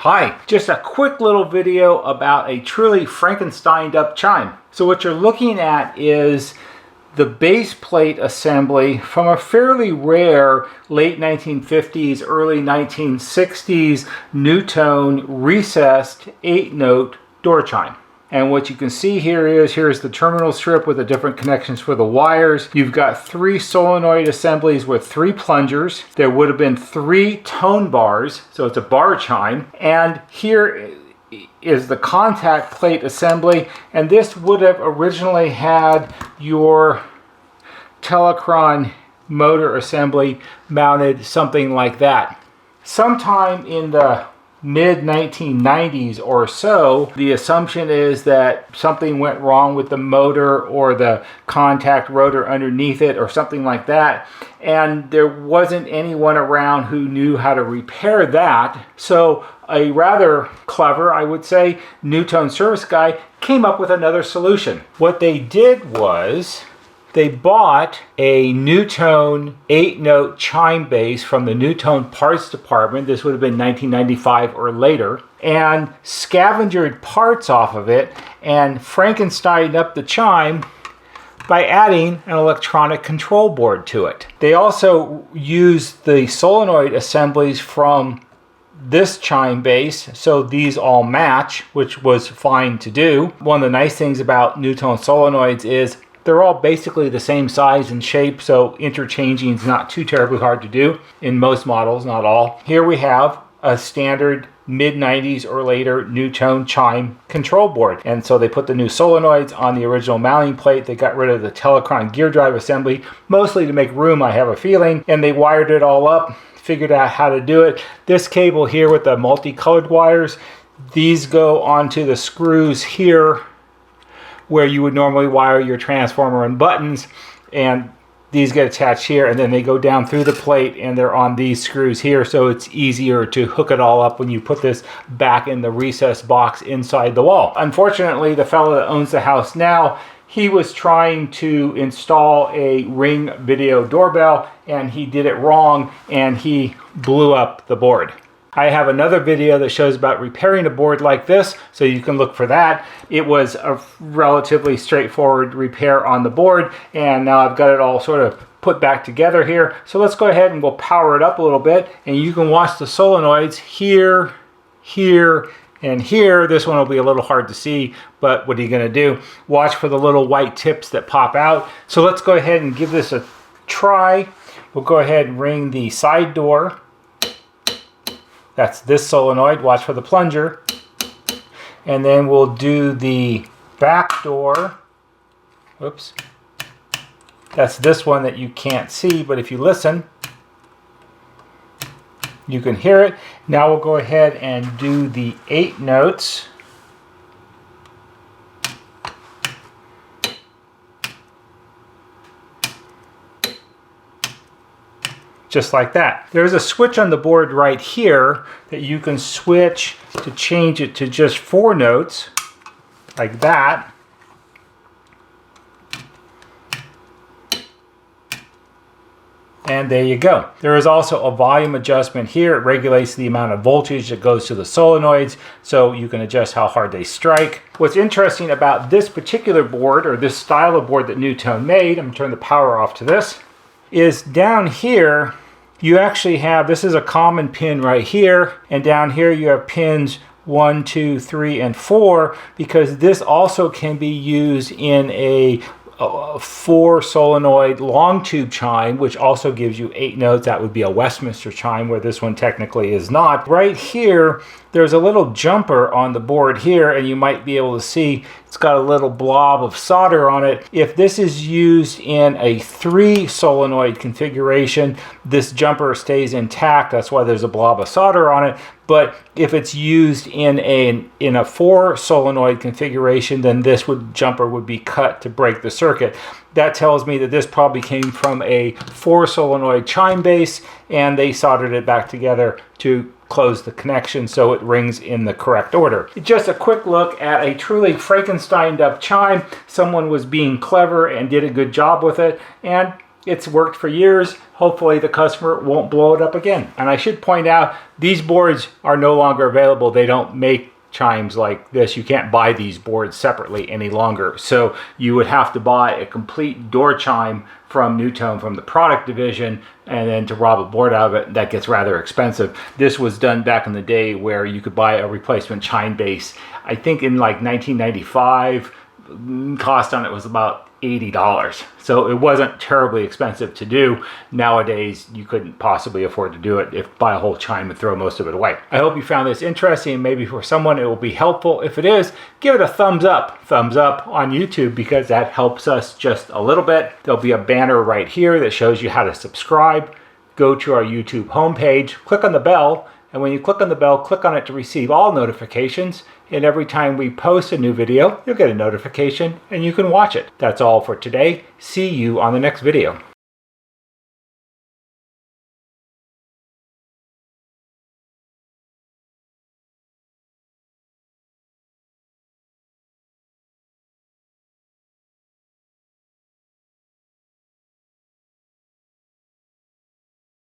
Hi, just a quick little video about a truly Frankensteined up chime. So what you're looking at is the base plate assembly from a fairly rare late 1950s, early 1960s NuTone Recessed 8-note door chime. And what you can see here is, here's the terminal strip with the different connections for the wires. You've got 3 solenoid assemblies with 3 plungers. There would have been 3 tone bars, so it's a bar chime. And here is the contact plate assembly, and this would have originally had your Telecron motor assembly mounted something like that. Sometime in the mid-1990s or so, the assumption is that something went wrong with the motor or the contact rotor underneath it or something like that, and there wasn't anyone around who knew how to repair that. So a rather clever, I would say, NuTone service guy came up with another solution. What they did was they bought a NuTone 8-note chime base from the NuTone parts department. This would have been 1995 or later, and scavengered parts off of it and Frankensteined up the chime by adding an electronic control board to it. They also used the solenoid assemblies from this chime base, so these all match, which was fine to do. One of the nice things about NuTone solenoids is they're all basically the same size and shape, so interchanging is not too terribly hard to do in most models, not all. Here we have a standard mid-90s or later NuTone chime control board. And so they put the new solenoids on the original mounting plate. They got rid of the Telecron gear drive assembly, mostly to make room, I have a feeling, and they wired it all up, figured out how to do it. This cable here with the multicolored wires, these go onto the screws here where you would normally wire your transformer and buttons, and these get attached here, and then they go down through the plate and they're on these screws here, so it's easier to hook it all up when you put this back in the recessed box inside the wall. Unfortunately, the fellow that owns the house now, he was trying to install a Ring video doorbell and he did it wrong and he blew up the board. I have another video that shows about repairing a board like this, so you can look for that. It was a relatively straightforward repair on the board, and now I've got it all sort of put back together here. So let's go ahead and we'll power it up a little bit, and you can watch the solenoids here, here, and here. This one will be a little hard to see, but what are you going to do? Watch for the little white tips that pop out. So let's go ahead and give this a try. We'll go ahead and ring the side door. That's this solenoid. Watch for the plunger. And then we'll do the back door. Whoops. That's this one that you can't see, but if you listen, you can hear it. Now we'll go ahead and do the 8 notes. Just like that. There's a switch on the board right here that you can switch to change it to just 4 notes, like that. And there you go. There is also a volume adjustment here. It regulates the amount of voltage that goes to the solenoids, so you can adjust how hard they strike. What's interesting about this particular board, or this style of board that NuTone made, I'm going to turn the power off to this, is down here you actually have, this is a common pin right here, and down here you have pins 1, 2, 3, and 4, because this also can be used in a 4 solenoid long tube chime, which also gives you 8 notes. That would be a Westminster chime, where this one technically is not. Right here, there's a little jumper on the board here, and you might be able to see it's got a little blob of solder on it. If this is used in a 3 solenoid configuration, this jumper stays intact. That's why there's a blob of solder on it. But if it's used in a 4 solenoid configuration, then this jumper would be cut to break the circuit. That tells me that this probably came from a 4 solenoid chime base, and they soldered it back together to close the connection so it rings in the correct order. Just a quick look at a truly Frankensteined up chime. Someone was being clever and did a good job with it, and It's worked for years. Hopefully the customer won't blow it up again. And I should point out, these boards are no longer available. They don't make chimes like this. You can't buy these boards separately any longer. So you would have to buy a complete door chime from NuTone, from the product division, and then to rob a board out of it, that gets rather expensive. This was done back in the day where you could buy a replacement chime base. I think in like 1995, cost on it was about $80. So it wasn't terribly expensive to do. Nowadays, you couldn't possibly afford to do it if buy a whole chime and throw most of it away. I hope you found this interesting, and maybe for someone it will be helpful. If it is, give it a thumbs up on YouTube, because that helps us just a little bit. There'll be a banner right here that shows you how to subscribe. Go to our YouTube homepage, click on the bell, and when you click on the bell, click on it to receive all notifications. And every time we post a new video, you'll get a notification and you can watch it. That's all for today. See you on the next video.